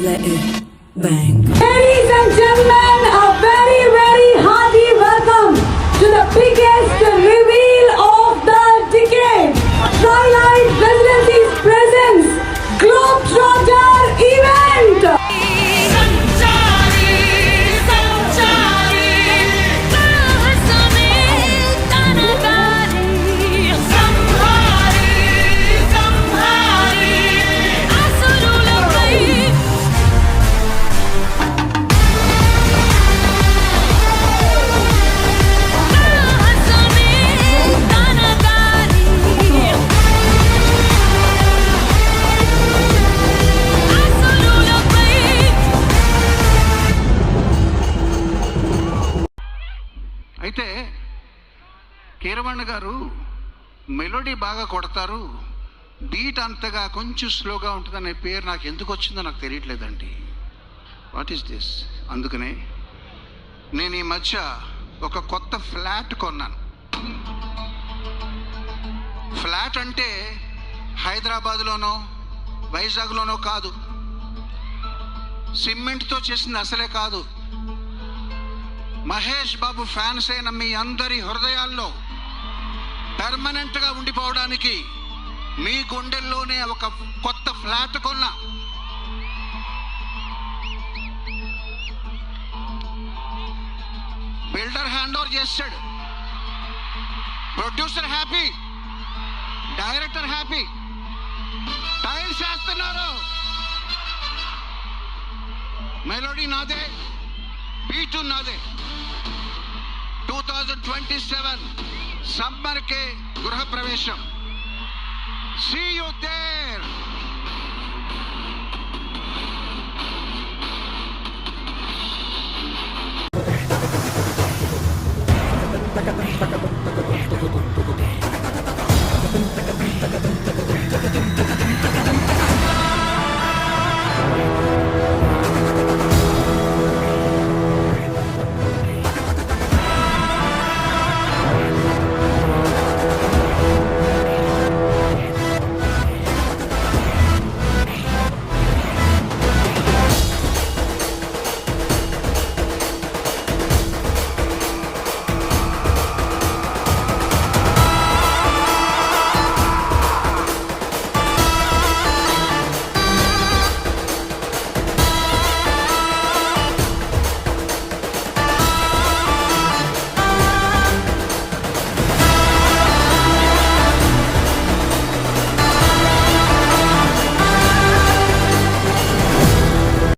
Let it bang. Ladies and gentlemen, a very, very hearty welcome to the biggest reveal of the decade. Twilight Residency's presents Globetrotter event. అయితే కీరవాణి గారు melody బాగా కొడతారు, beat అంతగా కొంచెం స్లోగా ఉంటుందనే పేరు నాకు ఎందుకు వచ్చిందో నాకు తెలియట్లేదండి. What is this? అందుకనే నేను ఈ మధ్య ఒక కొత్త ఫ్లాట్ కొన్నాను. ఫ్లాట్ అంటే హైదరాబాద్లోనో వైజాగ్లోనో కాదు, సిమెంట్తో చేసింది అసలే కాదు. మహేష్ బాబు ఫ్యాన్స్ అయిన మీ అందరి హృదయాల్లో పర్మనెంట్గా ఉండిపోవడానికి మీ గుండెల్లోనే ఒక కొత్త ఫ్లాట్ కొన్నా. బిల్డర్ హ్యాండ్ ఓవర్ చేశాడు, producer happy, director happy, tiles వేస్తున్నారు. మెలోడీ నాదే, బీటు నాదే. 2027 సమ్మర్ के गृह प्रवेशम. See you there.